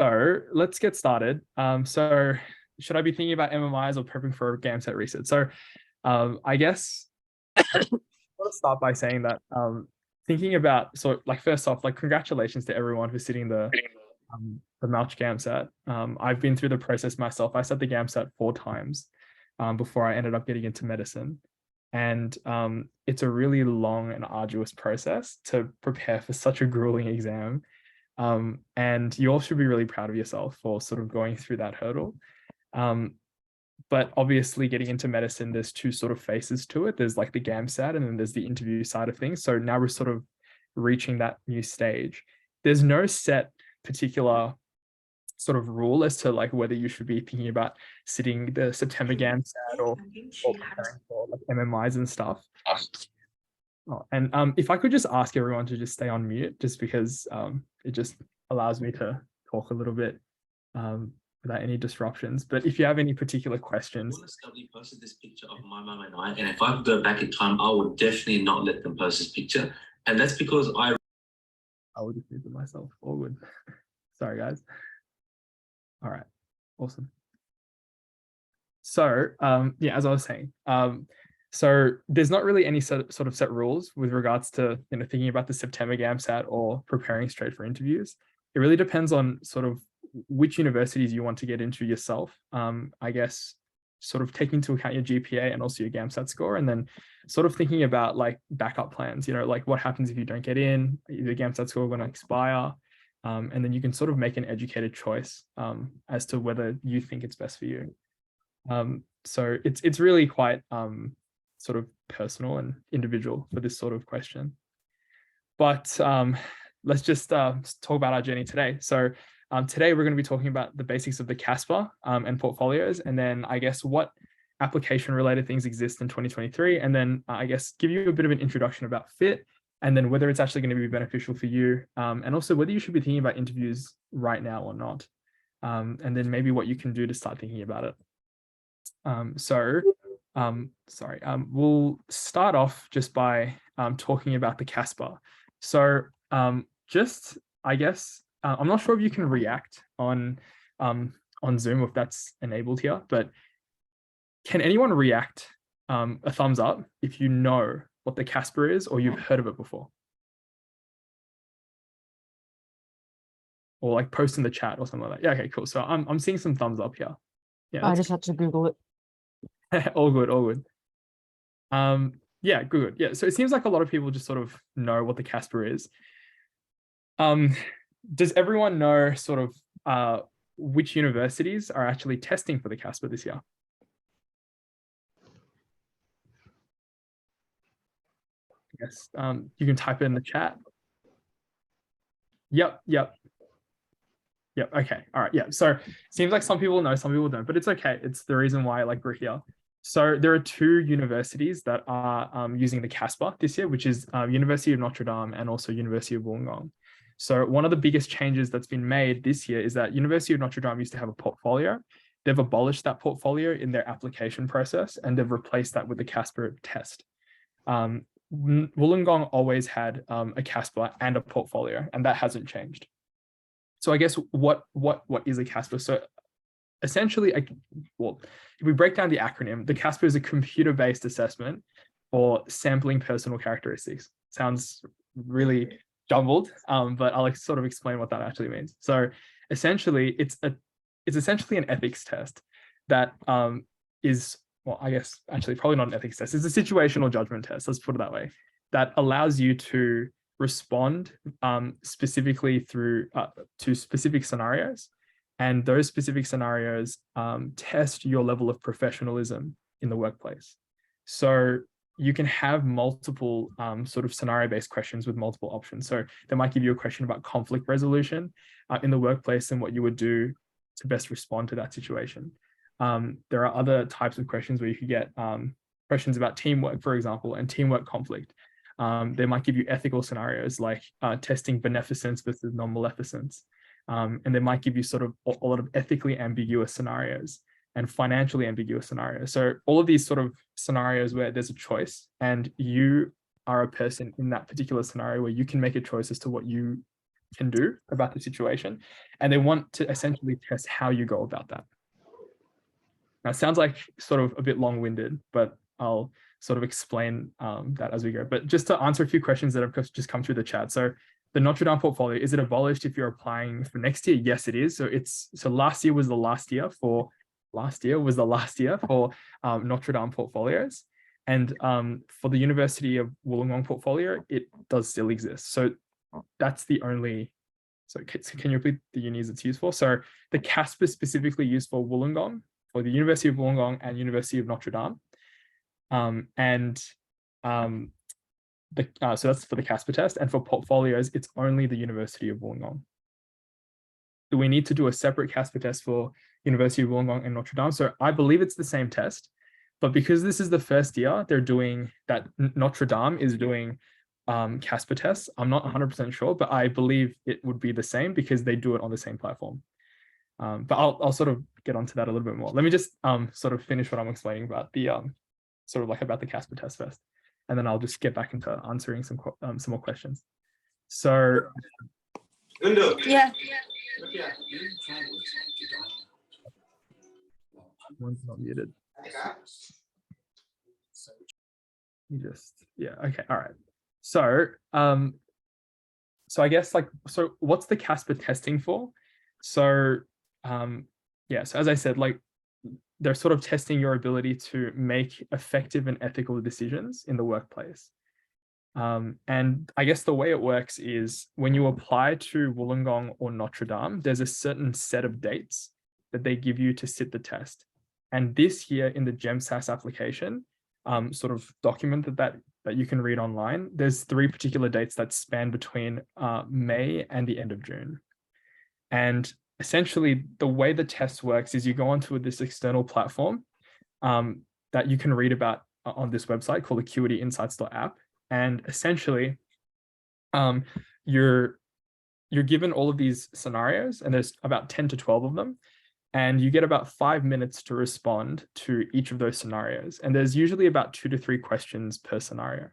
So let's get started. So should I be thinking about MMIs or prepping for GAMSAT research? So I guess let's start by saying that thinking about, so like first off, like congratulations to everyone who's sitting the Mouch GAMSAT. I've been through the process myself. I sat the GAMSAT 4 times before I ended up getting into medicine. And it's a really long and arduous process to prepare for such a grueling exam. And you all should be really proud of yourself for sort of going through that hurdle. But obviously getting into medicine, there's 2 sort of phases to it. There's like the GAMSAT and then there's the interview side of things. So now we're sort of reaching that new stage. There's no set particular sort of rule as to like whether you should be thinking about sitting the September GAMSAT or preparing for like MMIs and stuff. Oh, and if I could just ask everyone to just stay on mute, just because it just allows me to talk a little bit without any disruptions. But if you have any particular questions. We posted this picture of my mum and I, and if I could go back in time, I would definitely not let them post this picture. And that's because I will just mute myself. All good. Sorry, guys. All right. Awesome. So yeah, as I was saying, so there's not really any sort of set rules with regards to thinking about the September GAMSAT or preparing straight for interviews. It really depends on sort of which universities you want to get into yourself. I guess sort of taking into account your GPA and also your GAMSAT score, and then sort of thinking about like backup plans, like what happens if you don't get in, is your GAMSAT score going to expire? And then you can sort of make an educated choice as to whether you think it's best for you. So it's really quite sort of personal and individual for this sort of question. But let's just talk about our journey today. So today we're going to be talking about the basics of the CASPer and portfolios, and then I guess what application related things exist in 2023, and then I guess give you a bit of an introduction about FIT, and then whether it's actually going to be beneficial for you, and also whether you should be thinking about interviews right now or not, and then maybe what you can do to start thinking about it. We'll start off just by talking about the CASPer. So just, I guess, I'm not sure if you can react on Zoom if that's enabled here, but can anyone react a thumbs up if you know what the CASPer is or you've heard of it before? Or like post in the chat or something like that. Yeah, okay, cool. So I'm seeing some thumbs up here. Yeah, I just had to Google it. all good. Yeah, good. Yeah, so it seems like a lot of people just sort of know what the CASPer is. Does everyone know sort of which universities are actually testing for the CASPer this year? Yes, you can type it in the chat. Yep. Okay. All right. Yeah. So seems like some people know, some people don't, but it's okay. It's the reason why we're here. So there are 2 universities that are using the CASPer this year, which is University of Notre Dame and also University of Wollongong. So one of the biggest changes that's been made this year is that University of Notre Dame used to have a portfolio. They've abolished that portfolio in their application process, and they've replaced that with the CASPer test. Wollongong always had a CASPer and a portfolio, and that hasn't changed. So I guess what is a CASPer? So essentially, if we break down the acronym, the CASPer is a computer-based assessment for sampling personal characteristics. Sounds really jumbled, but I'll sort of explain what that actually means. So essentially, it's essentially an ethics test that is, well, I guess actually probably not an ethics test. It's a situational judgment test. Let's put it that way. That allows you to respond specifically through to specific scenarios, and those specific scenarios test your level of professionalism in the workplace. So you can have multiple sort of scenario-based questions with multiple options. So they might give you a question about conflict resolution in the workplace and what you would do to best respond to that situation. There are other types of questions where you could get questions about teamwork, for example, and teamwork conflict. They might give you ethical scenarios like testing beneficence versus non-maleficence. And they might give you sort of a lot of ethically ambiguous scenarios and financially ambiguous scenarios. So all of these sort of scenarios where there's a choice and you are a person in that particular scenario where you can make a choice as to what you can do about the situation, and they want to essentially test how you go about that. Now, it sounds like sort of a bit long-winded, but I'll sort of explain that as we go. But just to answer a few questions that have just come through the chat. So the Notre Dame portfolio, is it abolished if you're applying for next year? Yes, it is. So last year was the last year for Notre Dame portfolios. And for the University of Wollongong portfolio, it does still exist. So that's the only, so can you repeat the unis it's used for? So the CASPer is specifically used for Wollongong, for the University of Wollongong and University of Notre Dame. So that's for the CASPer test. And for portfolios, it's only the University of Wollongong. Do we need to do a separate CASPer test for University of Wollongong and Notre Dame? So I believe it's the same test, but because this is the first year they're doing that, Notre Dame is doing CASPer tests. I'm not 100% sure, but I believe it would be the same because they do it on the same platform. But I'll sort of get onto that a little bit more. Let me just sort of finish what I'm explaining about the sort of like about the CASPer test first, and then I'll just get back into answering some more questions. So Yeah. One's not muted. You just, yeah, okay, all right. So so I guess like, so what's the CASPer testing for? So yeah, so as I said, like they're sort of testing your ability to make effective and ethical decisions in the workplace. And I guess the way it works is when you apply to Wollongong or Notre Dame, there's a certain set of dates that they give you to sit the test. And this year in the GEMSAS application, sort of document that you can read online, there's 3 particular dates that span between May and the end of June. And essentially the way the test works is you go onto this external platform that you can read about on this website called acuityinsights.app. And essentially you're given all of these scenarios, and there's about 10 to 12 of them. And you get about 5 minutes to respond to each of those scenarios. And there's usually about 2 to 3 questions per scenario.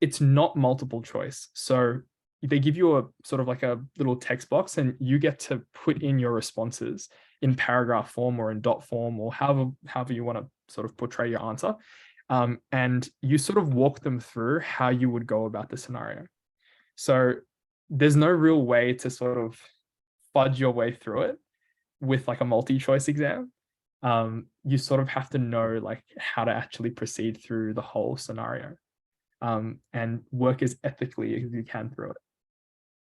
It's not multiple choice. So they give you a sort of like a little text box, and you get to put in your responses in paragraph form or in dot form, or however you want to sort of portray your answer. And you sort of walk them through how you would go about the scenario. So there's no real way to sort of fudge your way through it with like a multi-choice exam. You sort of have to know like how to actually proceed through the whole scenario and work as ethically as you can through it.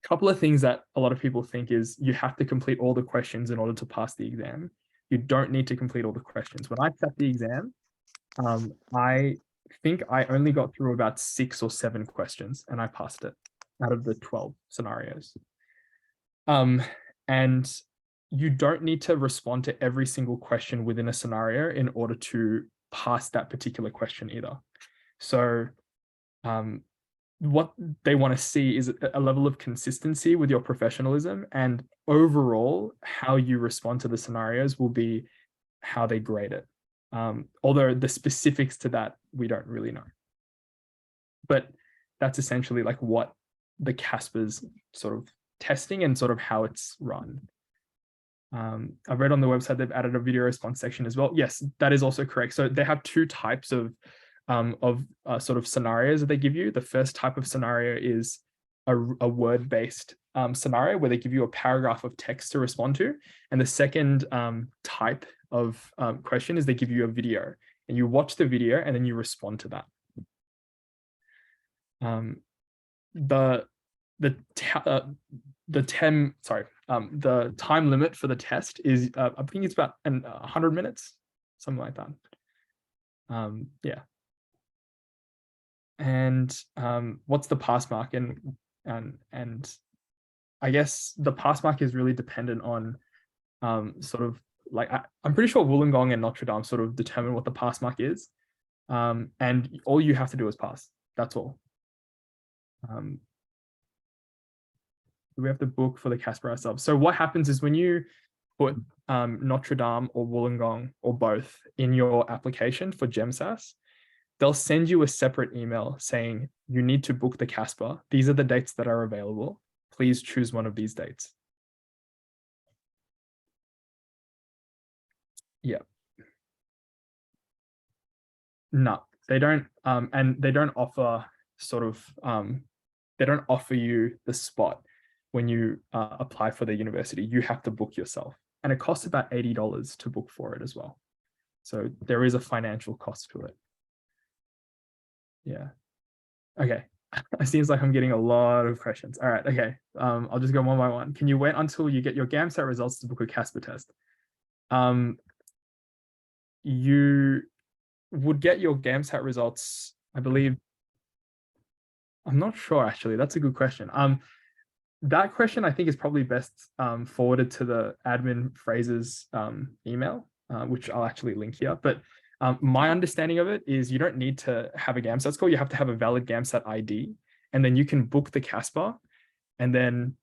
A couple of things that a lot of people think is you have to complete all the questions in order to pass the exam. You don't need to complete all the questions. When I sat the exam, I think I only got through about 6 or 7 questions and I passed it out of the 12 scenarios. And you don't need to respond to every single question within a scenario in order to pass that particular question either. So what they want to see is a level of consistency with your professionalism, and overall how you respond to the scenarios will be how they grade it. Although the specifics to that, we don't really know. But that's essentially like what the CASPer's sort of testing and sort of how it's run. I've read on the website they've added a video response section as well. Yes, that is also correct. So they have 2 types of sort of scenarios that they give you. The first type of scenario is a word-based scenario where they give you a paragraph of text to respond to. And the second type of question is they give you a video, and you watch the video and then you respond to that. The time limit for the test is I think it's about 100 minutes, something like that. Yeah. And what's the pass mark? And I guess the pass mark is really dependent on sort of like I'm pretty sure Wollongong and Notre Dame sort of determine what the pass mark is, and all you have to do is pass. That's all. We have to book for the CASPer ourselves. So what happens is when you put Notre Dame or Wollongong or both in your application for GEMSAS, they'll send you a separate email saying you need to book the CASPer. These are the dates that are available. please choose one of these dates. Yeah. No, they don't. And they don't offer sort of, they don't offer you the spot when you apply for the university. You have to book yourself, and it costs about $80 to book for it as well. So there is a financial cost to it. Yeah. Okay. It seems like I'm getting a lot of questions. All right. Okay. I'll just go one by one. Can you wait until you get your GAMSAT results to book a CASPer test? You would get your GAMSAT results, I believe. I'm not sure, actually. That's a good question. That question I think is probably best forwarded to the admin Fraser's email, which I'll actually link here. But my understanding of it is you don't need to have a GAMSAT score. You have to have a valid GAMSAT ID, and then you can book the CASPer. And then,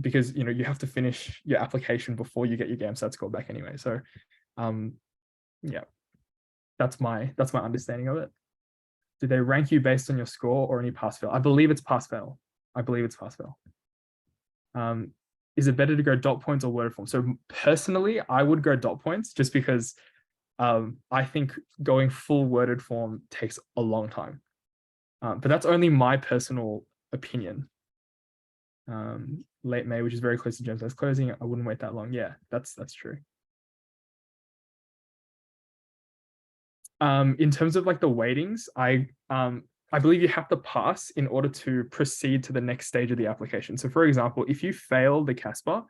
because you have to finish your application before you get your GAMSAT score back anyway. So yeah, that's my understanding of it. Do they rank you based on your score or any pass fail? I believe it's pass fail. Is it better to go dot points or word form? So personally, I would go dot points just because I think going full worded form takes a long time. But that's only my personal opinion. Late May, which is very close to GEMS. That's closing. I wouldn't wait that long. Yeah, that's true. In terms of like the weightings, I believe you have to pass in order to proceed to the next stage of the application. So for example, if you fail the CASPer,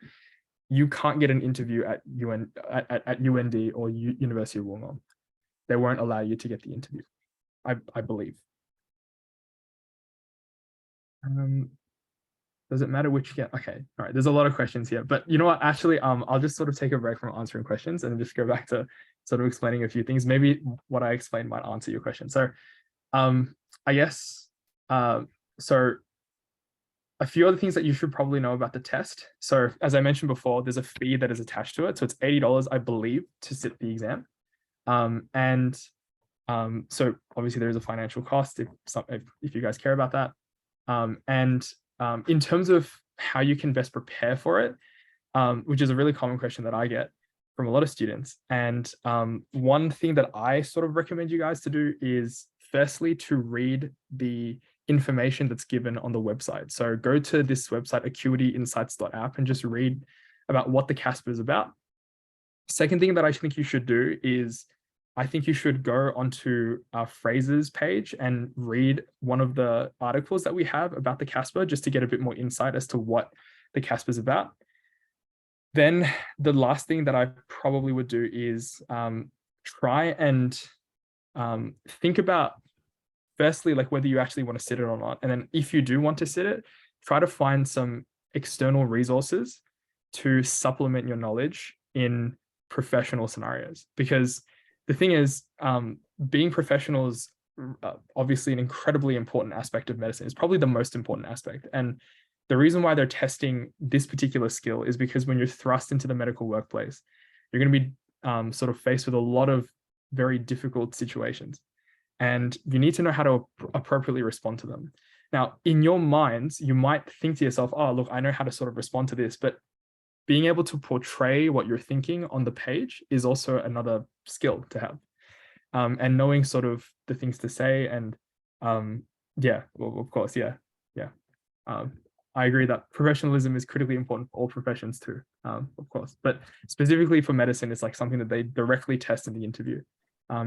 you can't get an interview at UND or University of Wollongong. They won't allow you to get the interview, I believe. Does it matter which get? Okay, all right. There's a lot of questions here, but you know what? Actually, I'll just sort of take a break from answering questions and just go back to sort of explaining a few things. Maybe what I explained might answer your question. So, I guess, so a few other things that you should probably know about the test. So as I mentioned before, there's a fee that is attached to it. So it's $80, I believe, to sit the exam. So obviously there is a financial cost if you guys care about that. In terms of how you can best prepare for it, which is a really common question that I get from a lot of students. And one thing that I sort of recommend you guys to do is firstly to read the information that's given on the website. So go to this website, acuityinsights.app, and just read about what the CASPer is about. Second thing that I think you should do is I think you should go onto our Fraser's page and read one of the articles that we have about the CASPer, just to get a bit more insight as to what the CASPer is about. Then the last thing that I probably would do is try and think about, firstly, like whether you actually want to sit it or not. And then if you do want to sit it, try to find some external resources to supplement your knowledge in professional scenarios. Because the thing is, being professional is obviously an incredibly important aspect of medicine. It's probably the most important aspect. And the reason why they're testing this particular skill is because when you're thrust into the medical workplace, you're going to be sort of faced with a lot of very difficult situations. And you need to know how to appropriately respond to them. Now, in your minds, you might think to yourself, oh, look, I know how to sort of respond to this, but being able to portray what you're thinking on the page is also another skill to have. And knowing sort of the things to say and yeah, well, of course, yeah. I agree that professionalism is critically important for all professions too, of course, but specifically for medicine, it's like something that they directly test in the interview,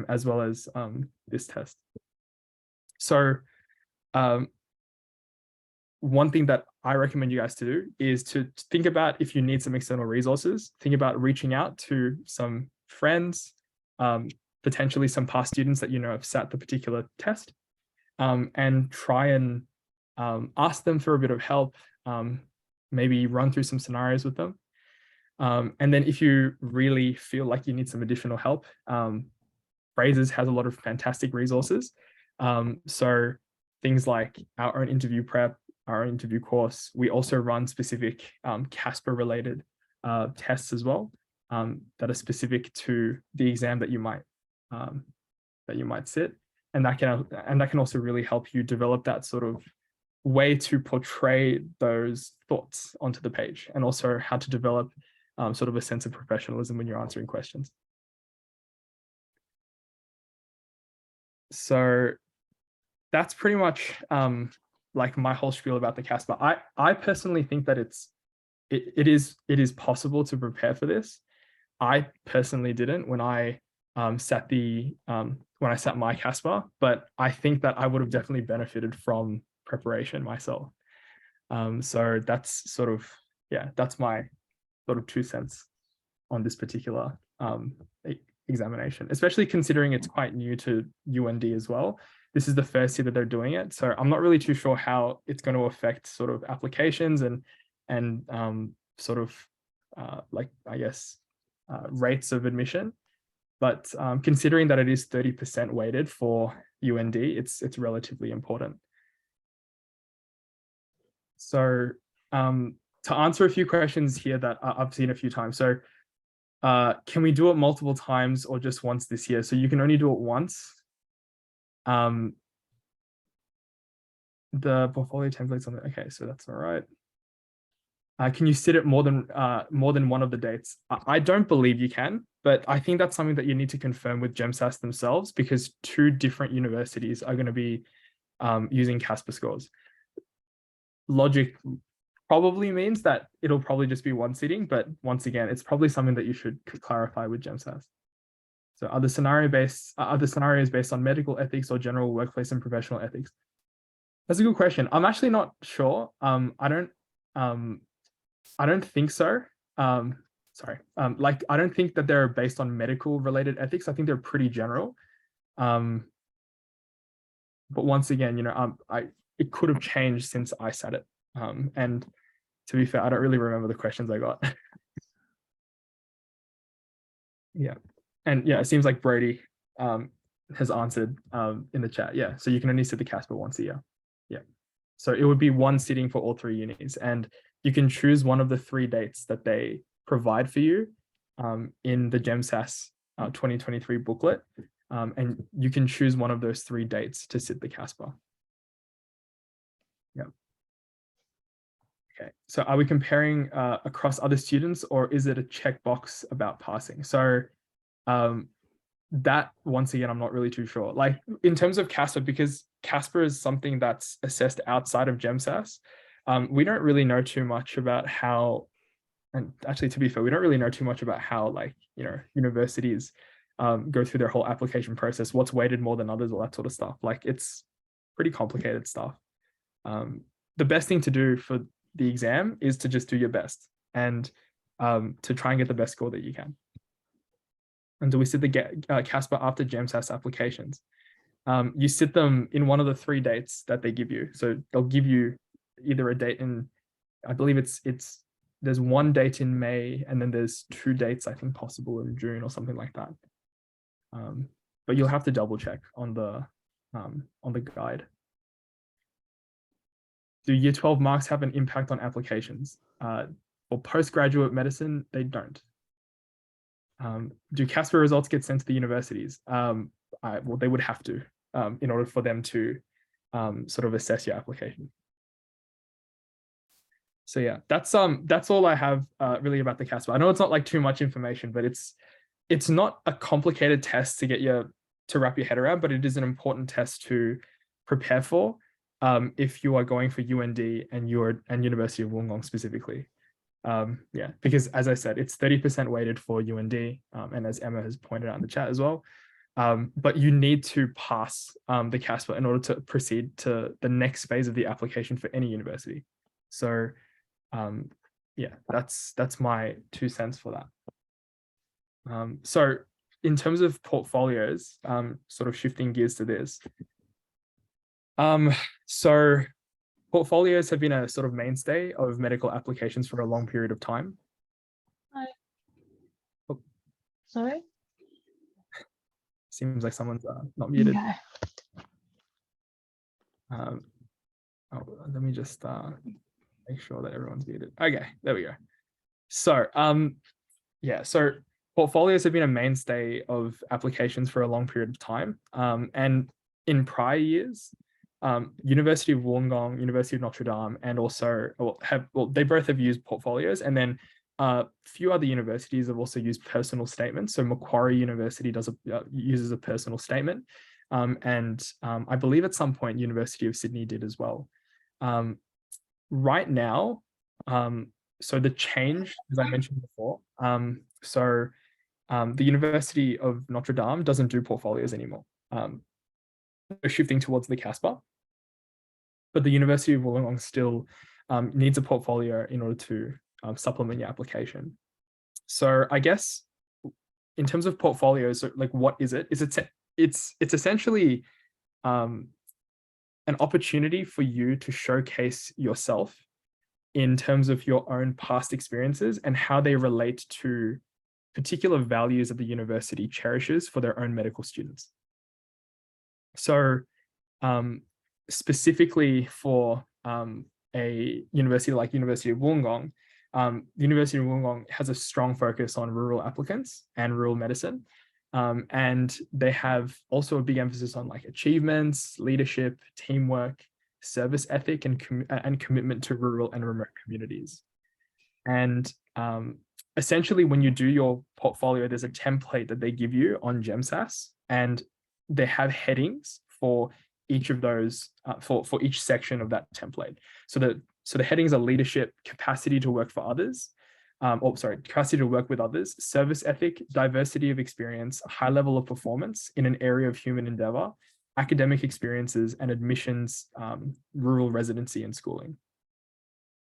as well as this test. So one thing that I recommend you guys to do is to think about if you need some external resources, think about reaching out to some friends, potentially some past students that you know have sat the particular test, and try and ask them for a bit of help, maybe run through some scenarios with them. And then if you really feel like you need some additional help, Fraser's has a lot of fantastic resources. So things like our own interview prep, our own interview course. We also run specific CASPer related tests as well, that are specific to the exam that you might sit. And that can also really help you develop that sort of way to portray those thoughts onto the page, and also how to develop sort of a sense of professionalism when you're answering questions. So that's pretty much like my whole spiel about the CASPer. I personally think that it is possible to prepare for this. I personally didn't when I sat my CASPer, but I think that I would have definitely benefited from preparation myself. So that's sort of, yeah, that's my sort of 2 cents on this particular examination, especially considering it's quite new to UND as well. This is the first year that they're doing it, so I'm not really too sure how it's going to affect sort of applications and sort of like, I guess, rates of admission. But considering that it is 30% weighted for UND, it's relatively important. So to answer a few questions here that I've seen a few times. So can we do it multiple times or just once this year? So you can only do it once. The portfolio templates on it. Okay, so that's all right. Can you sit at more than one of the dates? I don't believe you can, but I think that's something that you need to confirm with GEMSAS themselves, because 2 different universities are going to be using CASPer scores. Logic probably means that it'll probably just be one sitting, but once again, it's probably something that you should clarify with GEMSAS. So are the scenarios based on medical ethics or general workplace and professional ethics? That's a good question. I'm actually not sure. I don't think so. Like, I don't think that they're based on medical related ethics. I think they're pretty general. But once again, you know, it could have changed since I said it. And to be fair, I don't really remember the questions I got. Yeah. And yeah, it seems like Brody has answered in the chat. Yeah. So you can only sit the CASPer once a year. Yeah. So it would be one sitting for all 3 unis, and you can choose one of the 3 dates that they provide for you in the GEMSAS 2023 booklet. And you can choose one of those 3 dates to sit the CASPer. Yeah. Okay, so are we comparing across other students, or is it a checkbox about passing? So that, once again, I'm not really too sure. Like, in terms of CASPer, because CASPer is something that's assessed outside of GEMSAS, we don't really know too much about how, and actually, to be fair, we don't really know too much about how, like, you know, universities go through their whole application process, what's weighted more than others, all that sort of stuff. Like, it's pretty complicated stuff. The best thing to do for the exam is to just do your best and to try and get the best score that you can. And do we sit the CASPer after GEMSAS applications? You sit them in one of the 3 dates that they give you. So they'll give you either a date in, I believe there's 1 date in May, and then there's 2 dates, I think, possible in June or something like that. But you'll have to double check on the guide. Do year 12 marks have an impact on applications? For postgraduate medicine, they don't. Do CASPer results get sent to the universities? Well, they would have to in order for them to sort of assess your application. So yeah, that's all I have really about the CASPer. I know it's not like too much information, but it's not a complicated test to wrap your head around, but it is an important test to prepare for if you are going for UND and University of Wollongong specifically. Yeah, because as I said, it's 30% weighted for UND, and as Emma has pointed out in the chat as well. But you need to pass the CASPer in order to proceed to the next phase of the application for any university. So yeah, that's my 2 cents for that. So in terms of portfolios, sort of shifting gears to this. So portfolios have been a sort of mainstay of medical applications for a long period of time. Hi. Oh. Sorry? Seems like someone's not muted. Okay. Oh, let me just make sure that everyone's muted. Okay, there we go. So yeah, so portfolios have been a mainstay of applications for a long period of time. And in prior years, University of Wollongong, University of Notre Dame, and also they both have used portfolios, and then a few other universities have also used personal statements. So Macquarie University uses a personal statement, and I believe at some point University of Sydney did as well. Right now, so the change, as I mentioned before, the University of Notre Dame doesn't do portfolios anymore. We're shifting towards the CASPer, but the University of Wollongong still needs a portfolio in order to supplement your application. So I guess in terms of portfolios, like what is it? It's essentially an opportunity for you to showcase yourself in terms of your own past experiences and how they relate to particular values that the university cherishes for their own medical students. So specifically for a university like University of Wollongong, the University of Wollongong has a strong focus on rural applicants and rural medicine. And they have also a big emphasis on like achievements, leadership, teamwork, service ethic, and commitment to rural and remote communities. And essentially, when you do your portfolio, there's a template that they give you on GEMSAS, and they have headings for each of those, for each section of that template. So the headings are leadership, capacity to work for others, capacity to work with others, service ethic, diversity of experience, high level of performance in an area of human endeavor, academic experiences, and admissions, rural residency and schooling.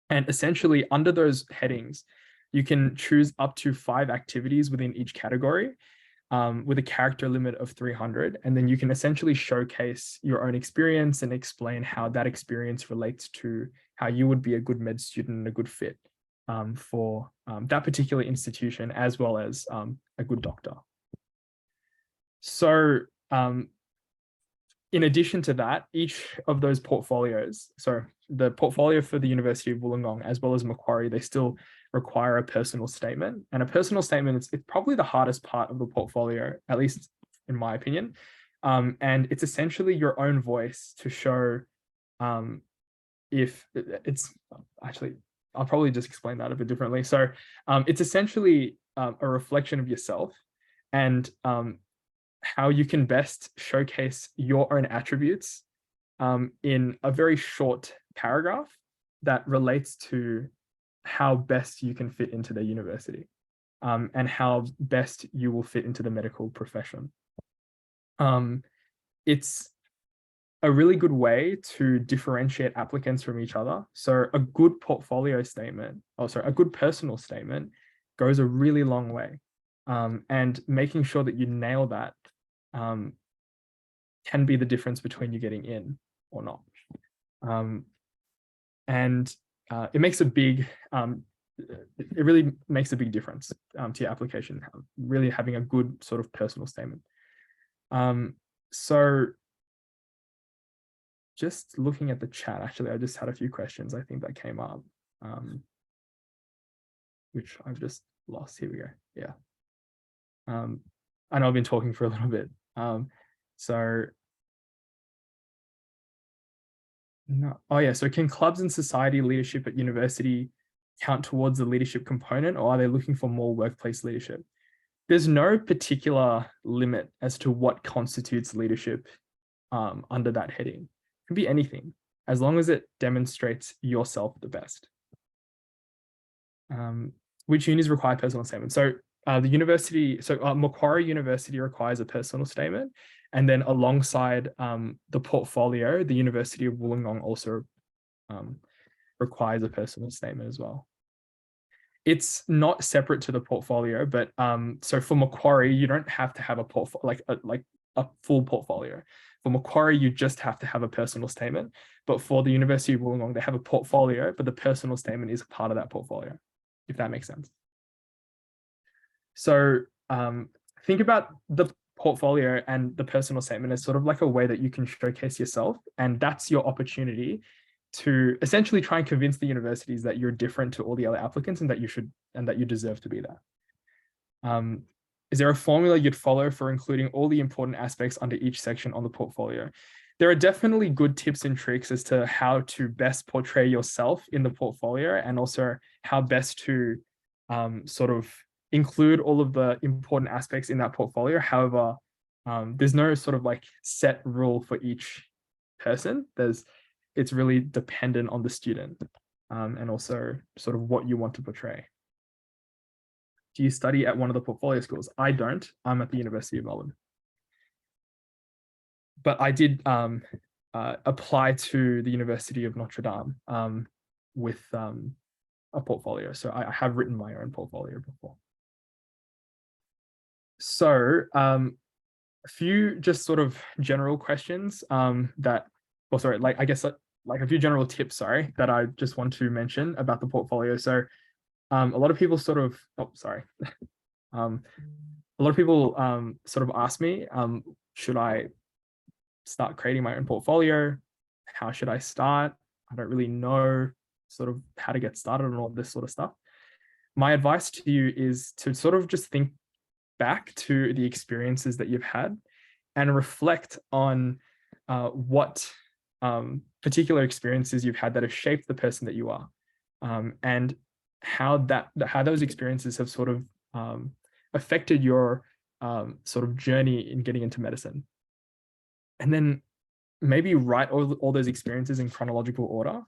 And essentially under those headings, you can choose up to 5 activities within each category with a character limit of 300. And then you can essentially showcase your own experience and explain how that experience relates to how you would be a good med student and a good fit for that particular institution, as well as a good doctor. So in addition to that, each of those portfolios, so the portfolio for the University of Wollongong, as well as Macquarie, they still require a personal statement. And a personal statement, it's probably the hardest part of the portfolio, at least in my opinion. And it's essentially your own voice to show if it's actually, I'll probably just explain that a bit differently. So it's essentially a reflection of yourself and how you can best showcase your own attributes in a very short paragraph that relates to how best you can fit into the university and how best you will fit into the medical profession. It's a really good way to differentiate applicants from each other. So a good portfolio statement, a good personal statement goes a really long way. And making sure that you nail that can be the difference between you getting in or not. It makes a big, it really makes a big difference to your application, really having a good sort of personal statement. So just looking at the chat, actually, I just had a few questions I think that came up, which I've just lost. Here we go. Yeah. I know I've been talking for a little bit. So can clubs and society leadership at university count towards the leadership component, or are they looking for more workplace leadership? There's no particular limit as to what constitutes leadership under that heading. It can be anything, as long as it demonstrates yourself the best. Which unis require personal statement? So Macquarie University requires a personal statement, and then alongside the portfolio, the University of Wollongong also requires a personal statement as well. It's not separate to the portfolio, but so for Macquarie, you don't have to have a portfolio like a full portfolio. For Macquarie, you just have to have a personal statement. But for the University of Wollongong, they have a portfolio, but the personal statement is part of that portfolio, if that makes sense. So think about the portfolio and the personal statement as sort of like a way that you can showcase yourself, and that's your opportunity to essentially try and convince the universities that you're different to all the other applicants and that you deserve to be there. Is there a formula you'd follow for including all the important aspects under each section on the portfolio? there are definitely good tips and tricks as to how to best portray yourself in the portfolio, and also how best to sort of include all of the important aspects in that portfolio. However, there's no sort of like set rule for each person. It's really dependent on the student, and also sort of what you want to portray. Do you study at one of the portfolio schools? I don't. I'm at the University of Melbourne. But I did apply to the University of Notre Dame with a portfolio. So I have written my own portfolio before. So a few just sort of general questions I guess like a few general tips, that I just want to mention about the portfolio. So a lot of people sort of, a lot of people sort of ask me, should I start creating my own portfolio? How should I start? I don't really know sort of how to get started and all this sort of stuff. My advice to you is to sort of just think back to the experiences that you've had and reflect on what particular experiences you've had that have shaped the person that you are, and how those experiences have sort of affected your sort of journey in getting into medicine. And then maybe write all those experiences in chronological order,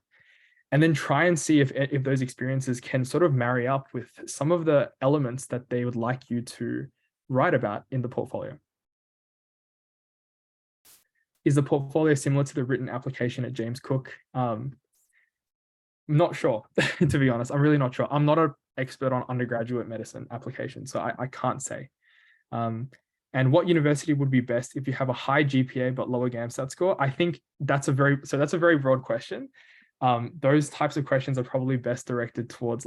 and then try and see if those experiences can sort of marry up with some of the elements that they would like you to write about in the portfolio. Is the portfolio similar to the written application at James Cook? Not sure, to be honest. I'm really not sure. I'm not an expert on undergraduate medicine applications, so I can't say. And what university would be best if you have a high GPA but lower GAMSAT score? I think that's a very broad question. Those types of questions are probably best directed towards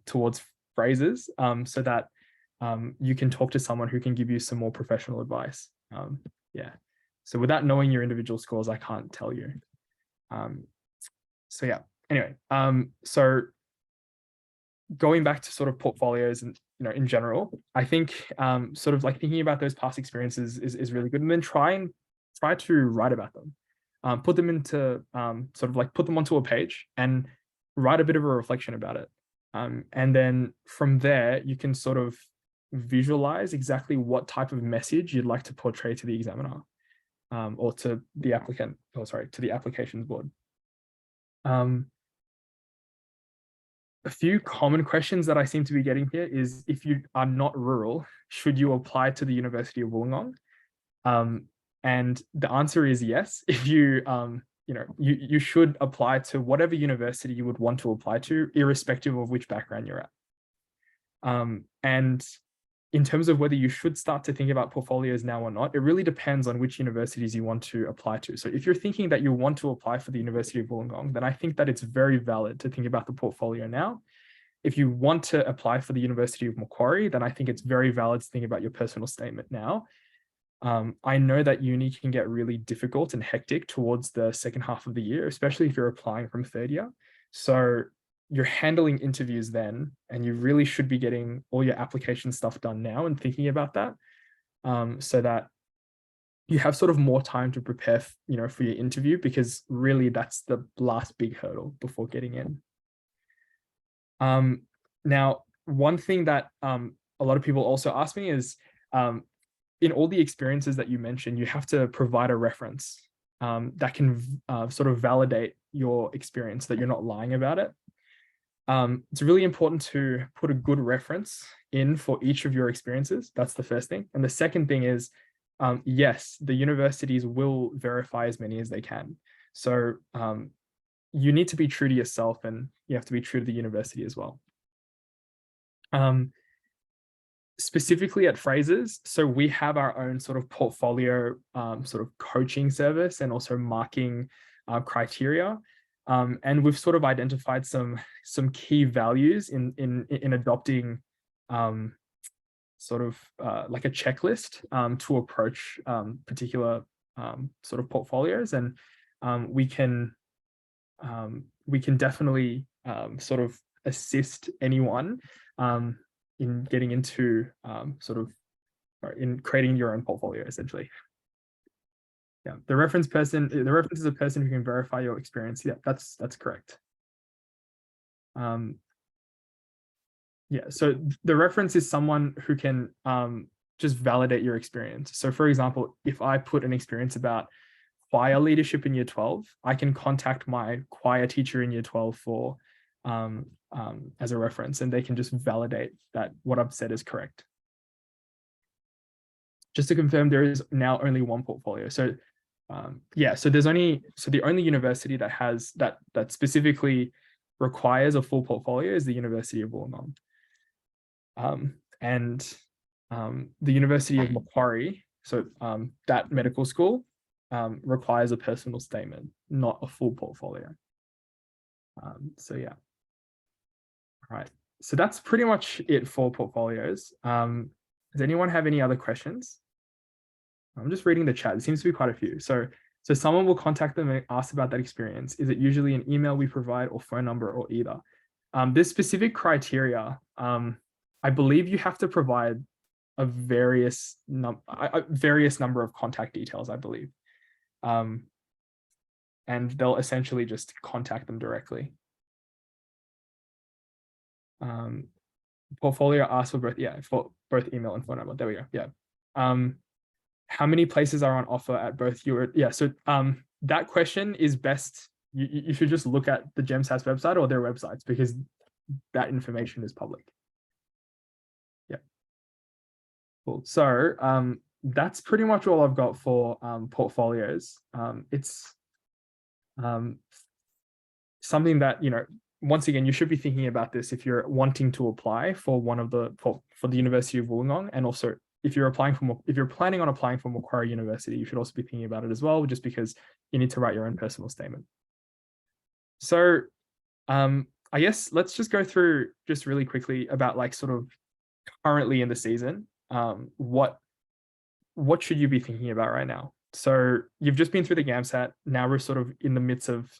towards phrases, so that you can talk to someone who can give you some more professional advice. Yeah. So without knowing your individual scores, I can't tell you. So yeah. Anyway, so going back to sort of portfolios and in general, I think sort of like thinking about those past experiences is really good, and then try to write about them. Put them into sort of like put them onto a page and write a bit of a reflection about it. And then from there, you can sort of visualize exactly what type of message you'd like to portray to the examiner, or to the applicant, to the applications board. A few common questions that I seem to be getting here is, if you are not rural, should you apply to the University of Wollongong? And the answer is yes. If you, you should apply to whatever university you would want to apply to, irrespective of which background you're at. And in terms of whether you should start to think about portfolios now or not, it really depends on which universities you want to apply to. So if you're thinking that you want to apply for the University of Wollongong, then I think that it's very valid to think about the portfolio now. If you want to apply for the University of Macquarie, then I think it's very valid to think about your personal statement now. I know that uni can get really difficult and hectic towards the second half of the year, especially if you're applying from third year. So you're handling interviews then, and you really should be getting all your application stuff done now and thinking about that, so that you have sort of more time to prepare, for your interview, because really that's the last big hurdle before getting in. Now, one thing that a lot of people also ask me is, in all the experiences that you mentioned, you have to provide a reference that can sort of validate your experience, that you're not lying about it. It's really important to put a good reference in for each of your experiences. That's the first thing. And the second thing is, yes, the universities will verify as many as they can. So you need to be true to yourself, and you have to be true to the university as well. Specifically at Frasers, so we have our own sort of portfolio sort of coaching service, and also marking criteria. And we've sort of identified some key values in adopting sort of like a checklist to approach particular sort of portfolios, and we can definitely sort of assist anyone in getting into in creating your own portfolio, essentially. Yeah, the reference is a person who can verify your experience. Yeah, that's correct. Yeah, so the reference is someone who can just validate your experience. So for example, if I put an experience about choir leadership in year 12, I can contact my choir teacher in year 12 for as a reference, and they can just validate that what I've said is correct. Just to confirm, there is now only one portfolio. So yeah, so the only university that has that specifically requires a full portfolio is the University of Wollongong. And the University of Macquarie, so that medical school, requires a personal statement, not a full portfolio. So yeah. All right. So that's pretty much it for portfolios. Does anyone have any other questions? I'm just reading the chat. There seems to be quite a few. So someone will contact them and ask about that experience. Is it usually an email we provide or phone number or either? This specific criteria, I believe you have to provide a various number of contact details, I believe. And they'll essentially just contact them directly. Portfolio asks for both email and phone number. There we go. Yeah. How many places are on offer at both your, yeah. So that question is best, you should just look at the GAMSAT website or their websites, because that information is public. Yeah. Cool. So that's pretty much all I've got for portfolios. It's something that, once again, you should be thinking about this if you're wanting to apply for one of for the University of Wollongong, and also if you're planning on applying for Macquarie University, you should also be thinking about it as well, just because you need to write your own personal statement. So I guess let's just go through just really quickly about like sort of currently in the season, what should you be thinking about right now? So you've just been through the GAMSAT. Now we're sort of in the midst of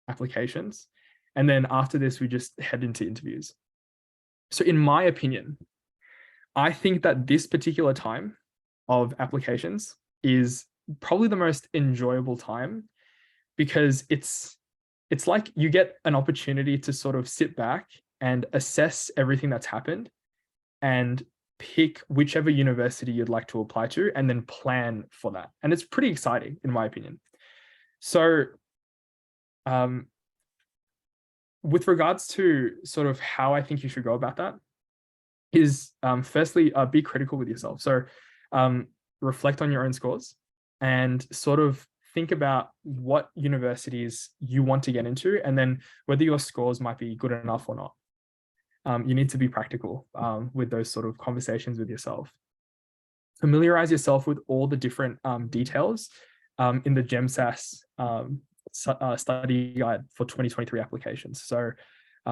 applications. And then after this, we just head into interviews. So in my opinion, I think that this particular time of applications is probably the most enjoyable time, because it's like you get an opportunity to sort of sit back and assess everything that's happened and pick whichever university you'd like to apply to and then plan for that. And it's pretty exciting, in my opinion. So with regards to sort of how I think you should go about that is firstly, be critical with yourself. So reflect on your own scores and sort of think about what universities you want to get into, and then whether your scores might be good enough or not. You need to be practical with those sort of conversations with yourself. Familiarize yourself with all the different details in the GEMSAS study guide for 2023 applications. So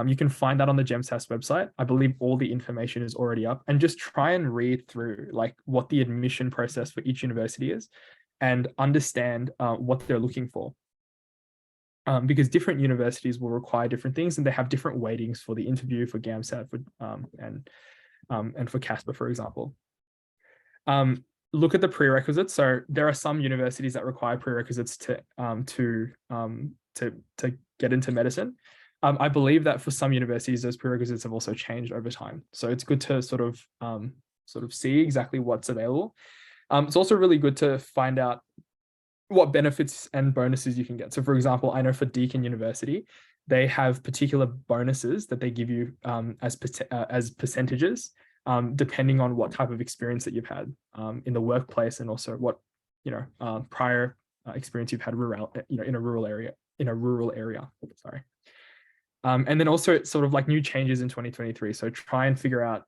you can find that on the GEMSAS website. I believe all the information is already up, and just try and read through like what the admission process for each university is and understand what they're looking for. Because different universities will require different things, and they have different weightings for the interview, for GAMSAT, and for CASPer, for example. Look at the prerequisites. So there are some universities that require prerequisites to get into medicine. I believe that for some universities, those prerequisites have also changed over time. So it's good to sort of see exactly what's available. It's also really good to find out what benefits and bonuses you can get. So for example, I know for Deakin University, they have particular bonuses that they give you as percentages, depending on what type of experience that you've had in the workplace, and also what prior experience you've had in a rural area. Sorry. And then also it's sort of like new changes in 2023. So try and figure out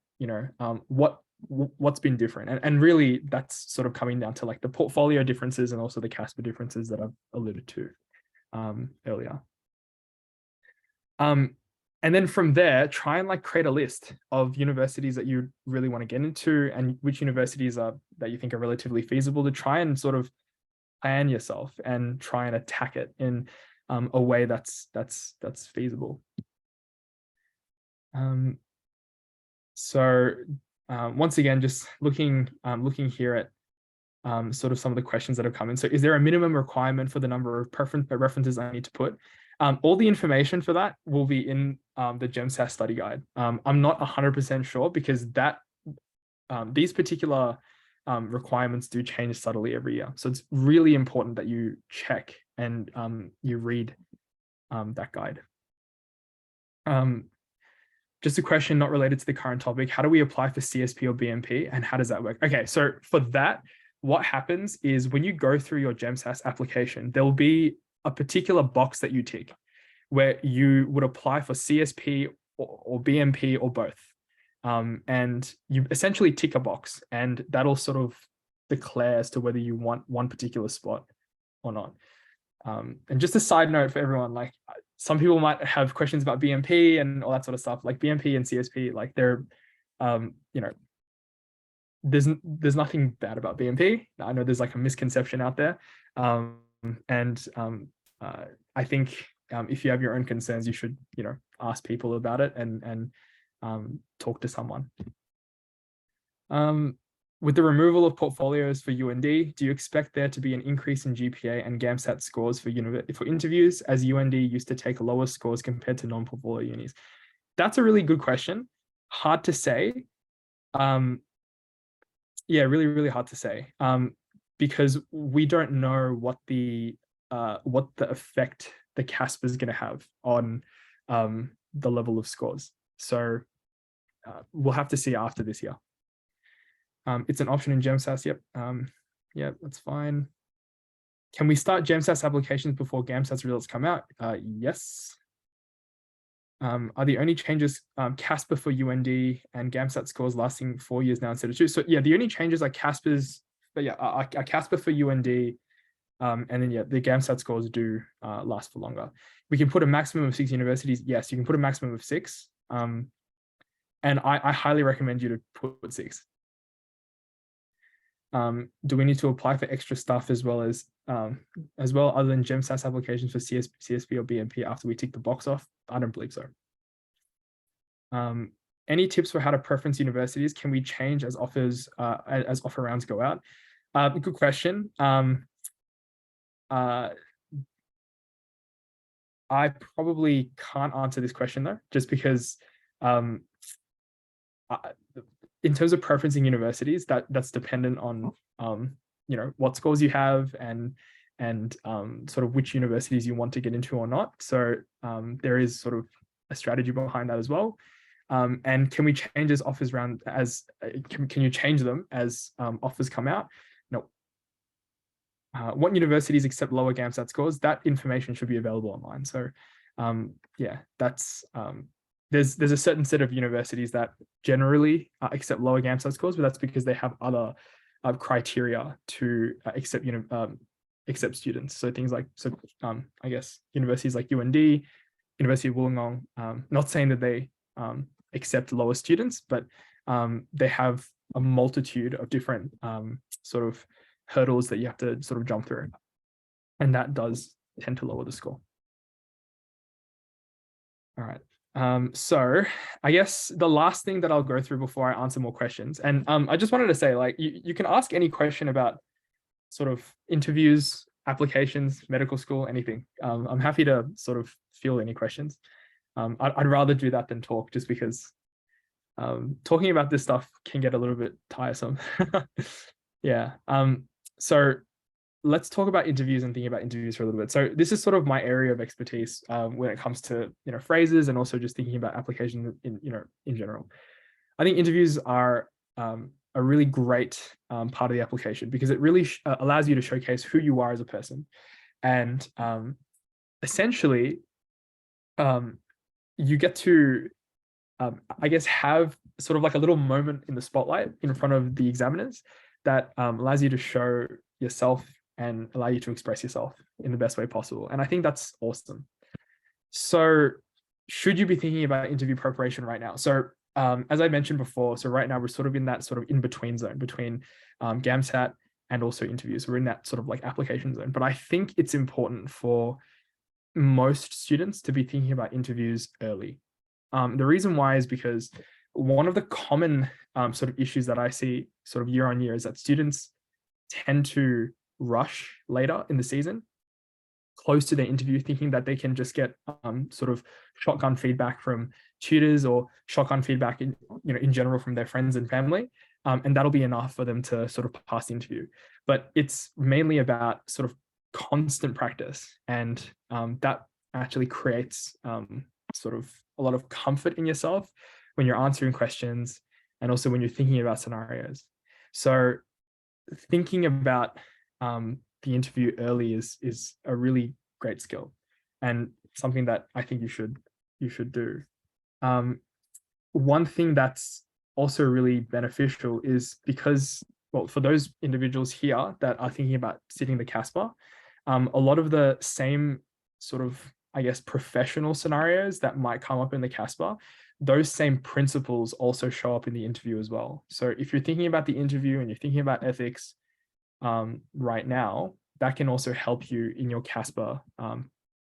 what's been different, and really that's sort of coming down to like the portfolio differences and also the CASPer differences that I've alluded to earlier. And then from there, try and like create a list of universities that you really want to get into, and which universities are that you think are relatively feasible, to try and sort of plan yourself and try and attack it in a way that's feasible. So once again, just looking here at sort of some of the questions that have come in. So is there a minimum requirement for the number of references I need to put? All the information for that will be in the GEMSAT study guide. I'm not 100% sure because these particular requirements do change subtly every year. So it's really important that you check and you read that guide. Just a question not related to the current topic. How do we apply for CSP or BMP and how does that work? Okay, so for that, what happens is when you go through your GEMSAT application, there will be a particular box that you tick where you would apply for CSP or BMP or both. And you essentially tick a box and that'll sort of declare as to whether you want one particular spot or not. And just a side note for everyone, like some people might have questions about BMP and all that sort of stuff, like BMP and CSP, like they're, you know, there's nothing bad about BMP. I know there's like a misconception out there. I think if you have your own concerns, you should, you know, ask people about it and talk to someone. With the removal of portfolios for UND, do you expect there to be an increase in GPA and GAMSAT scores for interviews, as UND used to take lower scores compared to non-portfolio unis? That's a really good question. Hard to say. Yeah, really, really hard to say. Because we don't know what the effect the CASPer is going to have on the level of scores. So we'll have to see after this year. It's an option in GEMSAT. Yep. Yeah, that's fine. Can we start GEMSAT applications before GAMSAT results come out? Yes. Are the only changes CASPer for UND and GAMSAT scores lasting 4 years now instead of 2? So yeah, the only changes are CASPer's, but yeah, are CASPer for UND, and then yeah, the GAMSAT scores do last for longer. We can put a maximum of 6 universities. Yes, you can put a maximum of 6. And I highly recommend you to put 6. Do we need to apply for extra stuff as well other than GEMSAT applications for CSP or BMP after we tick the box off? I don't believe so. Any tips for how to preference universities? Can we change as offer rounds go out? Good question. I probably can't answer this question though, just because in terms of preferencing universities, that's dependent on you know, what scores you have and sort of which universities you want to get into or not. So there is sort of a strategy behind that as well. And can we change as offers round as can you change them as offers come out? No. What universities accept lower GAMSAT scores? That information should be available online. So yeah, that's there's a certain set of universities that generally accept lower GAMSAT scores, but that's because they have other criteria to accept students. So things like, I guess universities like UND, University of Wollongong, not saying that they accept lower students, but they have a multitude of different sort of hurdles that you have to sort of jump through. And that does tend to lower the score. All right. So I guess the last thing that I'll go through before I answer more questions, and I just wanted to say, like, you can ask any question about sort of interviews, applications, medical school, anything. I'm happy to sort of field any questions. I'd rather do that than talk, just because talking about this stuff can get a little bit tiresome. Yeah. So let's talk about interviews and thinking about interviews for a little bit. So this is sort of my area of expertise when it comes to, you know, phrases and also just thinking about application in general. I think interviews are a really great part of the application because it really allows you to showcase who you are as a person. And essentially, you get to, I guess, have sort of like a little moment in the spotlight in front of the examiners that allows you to show yourself and allow you to express yourself in the best way possible. And I think that's awesome. So should you be thinking about interview preparation right now? So as I mentioned before, so right now we're sort of in that sort of in-between zone between GAMSAT and also interviews. We're in that sort of like application zone. But I think it's important for most students to be thinking about interviews early. The reason why is because one of the common sort of issues that I see sort of year on year is that students tend to rush later in the season, close to their interview, thinking that they can just get sort of shotgun feedback from tutors or shotgun feedback in general from their friends and family, and that'll be enough for them to sort of pass the interview. But it's mainly about sort of constant practice, and that actually creates sort of a lot of comfort in yourself when you're answering questions, and also when you're thinking about scenarios. So thinking about the interview early is a really great skill, and something that I think you should do. One thing that's also really beneficial is because, well, for those individuals here that are thinking about sitting the CASPer, a lot of the same sort of, I guess, professional scenarios that might come up in the CASPer, those same principles also show up in the interview as well. So if you're thinking about the interview and you're thinking about ethics right now, that can also help you in your CASPer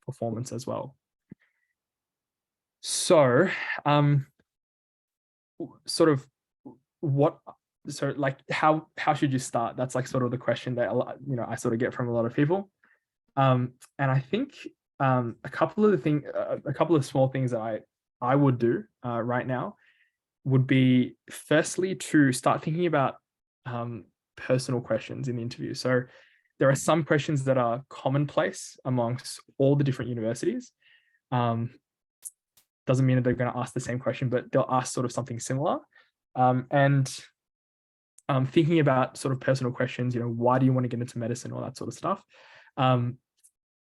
performance as well. So sort of how should you start? That's like sort of the question that I sort of get from a lot of people. And I think a couple of small things that I would do right now would be, firstly, to start thinking about personal questions in the interview. So there are some questions that are commonplace amongst all the different universities. Doesn't mean that they're going to ask the same question, but they'll ask sort of something similar. And thinking about sort of personal questions, why do you want to get into medicine, all that sort of stuff.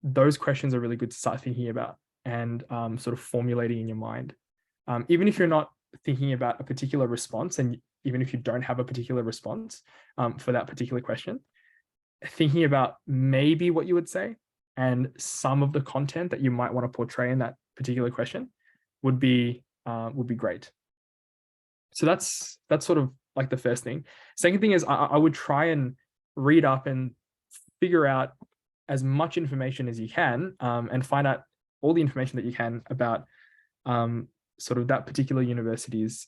Those questions are really good to start thinking about and sort of formulating in your mind. Even if you're not thinking about a particular response, and even if you don't have a particular response for that particular question, thinking about maybe what you would say and some of the content that you might want to portray in that particular question would be great. So that's sort of like the first thing. Second thing is I would try and read up and figure out as much information as you can, and find out all the information that you can about sort of that particular university's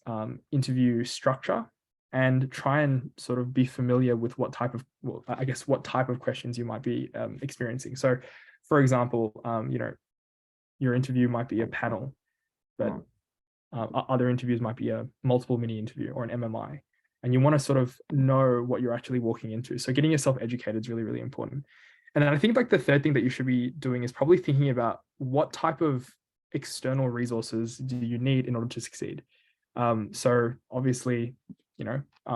interview structure, and try and sort of be familiar with what type of questions you might be experiencing. So, for example, your interview might be a panel, but other interviews might be a multiple mini interview or an MMI, and you want to sort of know what you're actually walking into. So getting yourself educated is really, really important. And then I think like the third thing that you should be doing is probably thinking about what type of external resources do you need in order to succeed. So obviously,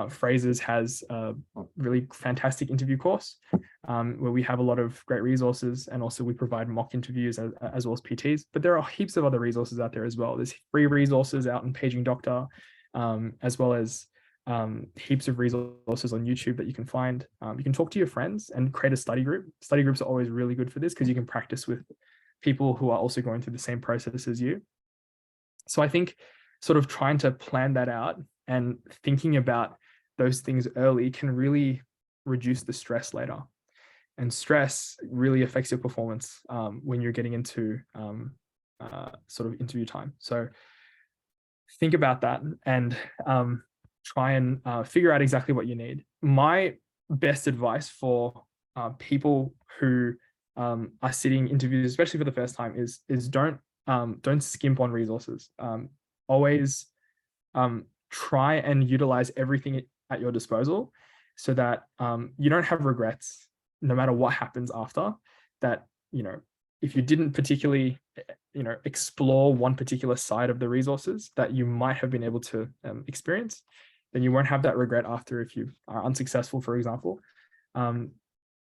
Fraser's has a really fantastic interview course where we have a lot of great resources, and also we provide mock interviews as well as PTs. But there are heaps of other resources out there as well. There's free resources out in Paging Doctor, as well as heaps of resources on YouTube that you can find. You can talk to your friends and create a study group. Study groups are always really good for this because you can practice with people who are also going through the same process as you. So I think sort of trying to plan that out and thinking about those things early can really reduce the stress later. And stress really affects your performance when you're getting into sort of interview time. So think about that and try and figure out exactly what you need. My best advice for people who are sitting interviews, especially for the first time, is don't skimp on resources. Always try and utilize everything at your disposal, so that you don't have regrets no matter what happens after that. If you didn't particularly explore one particular side of the resources that you might have been able to experience, then you won't have that regret after if you are unsuccessful, for example.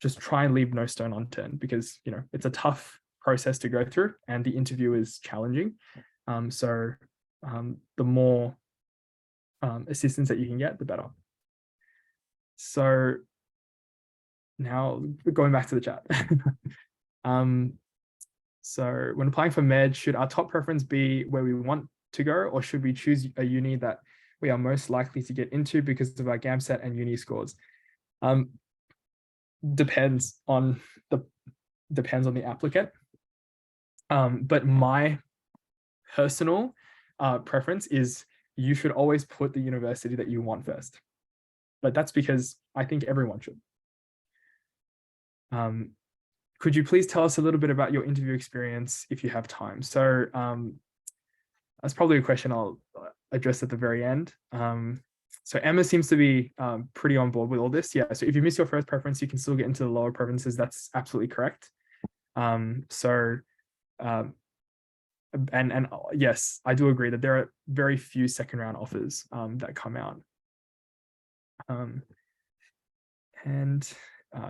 Just try and leave no stone unturned, because it's a tough process to go through and the interview is challenging. So the more assistance that you can get, the better. So now going back to the chat. So when applying for med, should our top preference be where we want to go, or should we choose a uni that we are most likely to get into because of our GAMSAT and uni scores? Depends on the applicant. But my personal preference is you should always put the university that you want first. But that's because I think everyone should. Could you please tell us a little bit about your interview experience if you have time? So that's probably a question I'll address at the very end. So Emma seems to be pretty on board with all this. Yeah, so if you miss your first preference, you can still get into the lower preferences. That's absolutely correct. And yes, I do agree that there are very few second round offers that come out.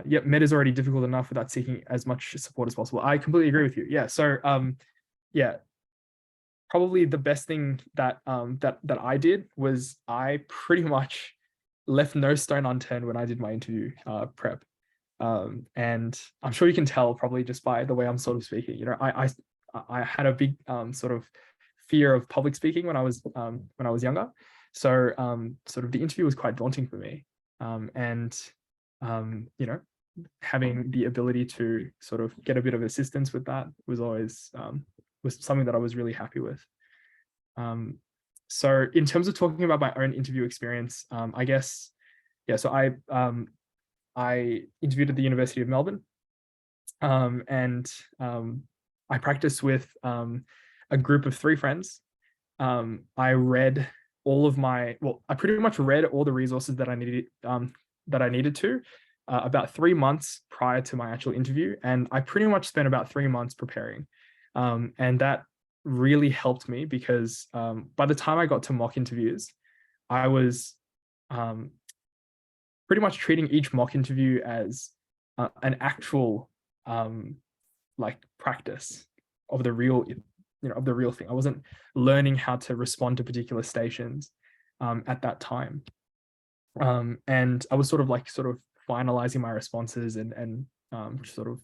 Yep, med is already difficult enough without seeking as much support as possible. I completely agree with you. Yeah, so yeah, probably the best thing that that I did was I pretty much left no stone unturned when I did my interview prep. And I'm sure you can tell probably just by the way I'm sort of speaking. You know, I had a big sort of fear of public speaking when I was younger. So sort of the interview was quite daunting for me. You know, having the ability to sort of get a bit of assistance with that was always was something that I was really happy with. So in terms of talking about my own interview experience, I guess, yeah, so I interviewed at the University of Melbourne, and I practiced with a group of 3 friends. I read all of I pretty much read all the resources that I needed to about 3 months prior to my actual interview. And I pretty much spent about 3 months preparing. And that really helped me because by the time I got to mock interviews, I was pretty much treating each mock interview as an actual like practice of the real, of the real thing. I wasn't learning how to respond to particular stations at that time. And I was sort of finalizing my responses and sort of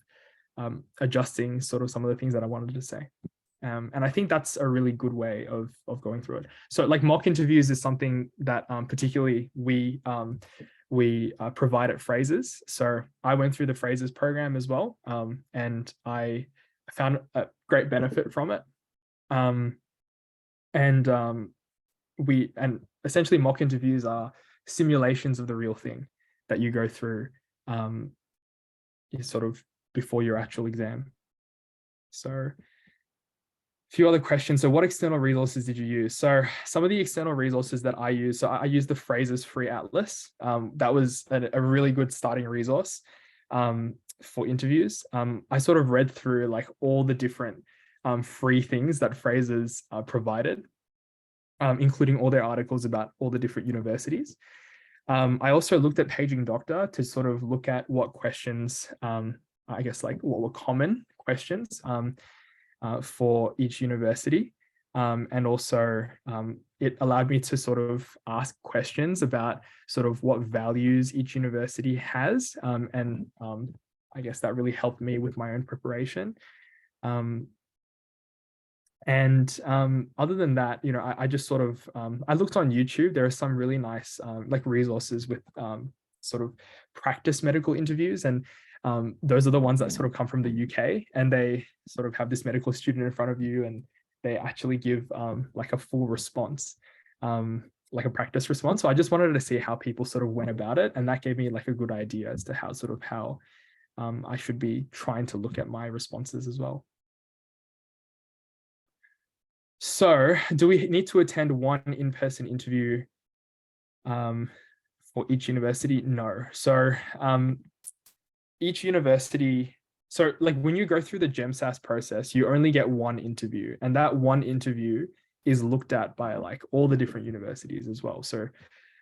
adjusting sort of some of the things that I wanted to say. And I think that's a really good way of going through it. So like mock interviews is something that particularly we provide at Frasers. So I went through the Frasers program as well, and I found a great benefit from it. And essentially mock interviews are simulations of the real thing that you go through sort of before your actual exam. So a few other questions. So what external resources did you use? So some of the external resources that I use, so I used the Frasers free atlas. That was a really good starting resource for interviews. I sort of read through like all the different free things that Frasers provided, including all their articles about all the different universities. I also looked at Paging Doctor to sort of look at what questions, I guess like what were common questions for each university. And also it allowed me to sort of ask questions about sort of what values each university has. And I guess that really helped me with my own preparation. Other than that, I just sort of, I looked on YouTube. There are some really nice like resources with sort of practice medical interviews. And those are the ones that sort of come from the UK, and they sort of have this medical student in front of you and they actually give like a full response, like a practice response. So I just wanted to see how people sort of went about it. And that gave me like a good idea as to how I should be trying to look at my responses as well. So do we need to attend one in-person interview for each university? No. So each university, so like when you go through the GAMSAT process, you only get one interview, and that one interview is looked at by like all the different universities as well. So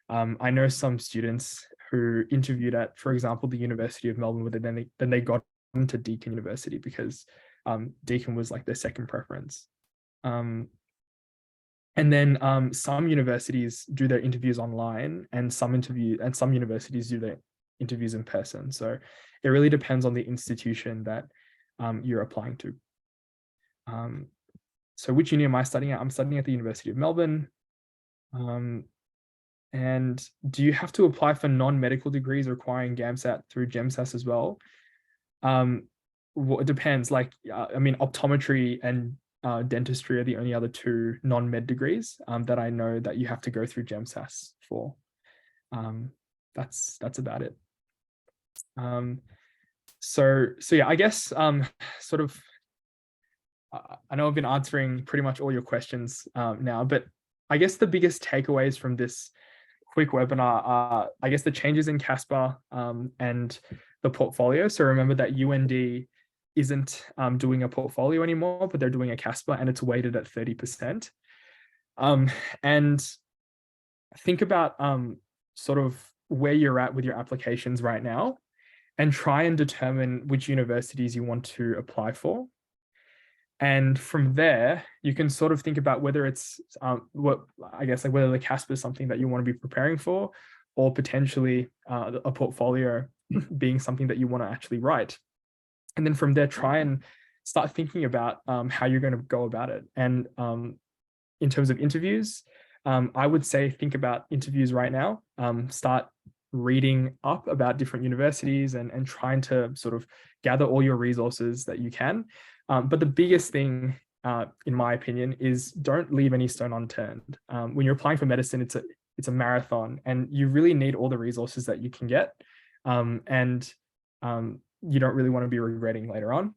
I know some students who interviewed at, for example, the University of Melbourne, but then they got into Deakin University because Deakin was like their second preference. And then some universities do their interviews online, and some universities do their interviews in person. So it really depends on the institution that you're applying to. So which uni am I studying at? I'm studying at the University of Melbourne. And do you have to apply for non-medical degrees requiring GAMSAT through GEMSAS as well? Well, it depends. Like, I mean, optometry and dentistry are the only other two non-med degrees that I know that you have to go through GEMSAS for. That's about it. So yeah, I guess sort of, I know I've been answering pretty much all your questions now, but I guess the biggest takeaways from this quick webinar are, I guess, the changes in CASPer and the portfolio. So remember that UND isn't doing a portfolio anymore, but they're doing a CASPer and it's weighted at 30%. And think about sort of where you're at with your applications right now and try and determine which universities you want to apply for. And from there, you can sort of think about whether it's whether the CASPer is something that you want to be preparing for, or potentially a portfolio being something that you want to actually write. And then from there, try and start thinking about how you're going to go about it. And in terms of interviews, I would say think about interviews right now. Start reading up about different universities and trying to sort of gather all your resources that you can. But the biggest thing, in my opinion, is don't leave any stone unturned. When you're applying for medicine, it's a marathon, and you really need all the resources that you can get. And you don't really want to be regretting later on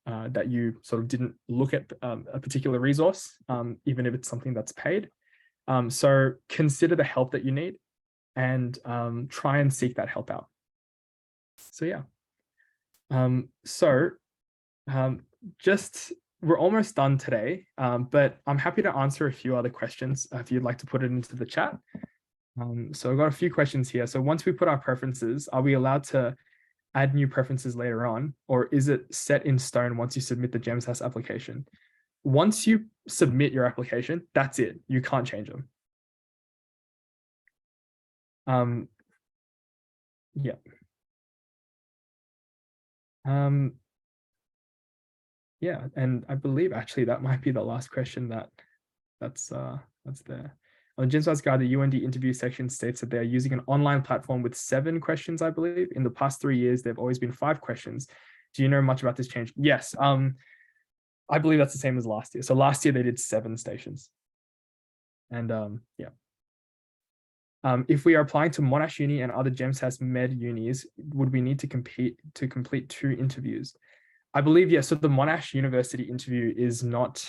that you sort of didn't look at a particular resource, even if it's something that's paid. So consider the help that you need and try and seek that help out. So yeah. Just we're almost done today, but I'm happy to answer a few other questions if you'd like to put it into the chat. So I've got a few questions here. So once we put our preferences, are we allowed to add new preferences later on, or is it set in stone once you submit the GEMSAS application? Once you submit your application, that's it. You can't change them. Yeah. Yeah, and I believe actually that might be the last question that's there. On the GEMSAT guide, the UND interview section states that they're using an online platform with 7 questions, I believe. In the past 3 years, they've always been 5 questions. Do you know much about this change? Yes, I believe that's the same as last year. So last year they did 7 stations. And yeah. If we are applying to Monash Uni and other GEMSAT med unis, would we need to complete 2 interviews? I believe, yes. So the Monash University interview is not,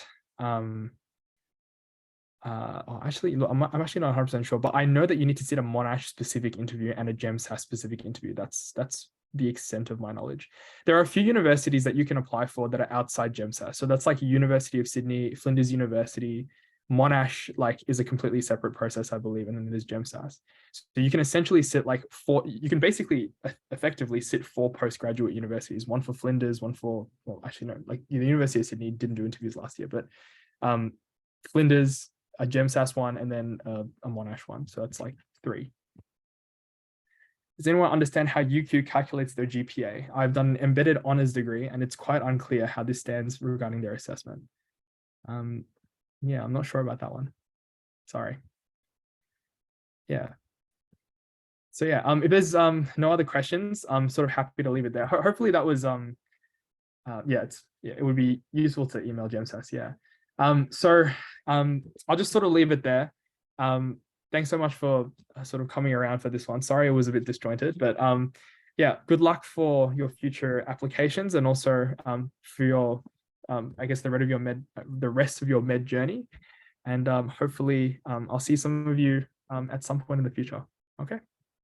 actually, look, I'm actually not 100% sure, but I know that you need to sit a Monash specific interview and a GEMSAT specific interview. That's the extent of my knowledge. There are a few universities that you can apply for that are outside GEMSAT. So that's like University of Sydney, Flinders University. Monash is a completely separate process, I believe, and then there's GEMSAT. So you can essentially sit you can basically effectively sit 4 postgraduate universities, one for Flinders, one for, well, actually no, the University of Sydney didn't do interviews last year, but Flinders, a GEMSAT one, and then a Monash one. So that's 3. Does anyone understand how UQ calculates their GPA? I've done an embedded honors degree, and it's quite unclear how this stands regarding their assessment. Yeah, I'm not sure about that one. Sorry. Yeah. So yeah, if there's no other questions, I'm sort of happy to leave it there. Hopefully that was it would be useful to email GEMSAT. Yeah. I'll just sort of leave it there. Thanks so much for sort of coming around for this one. Sorry it was a bit disjointed, but yeah, good luck for your future applications and also for your I guess the rest of your med journey, and hopefully I'll see some of you at some point in the future. Okay.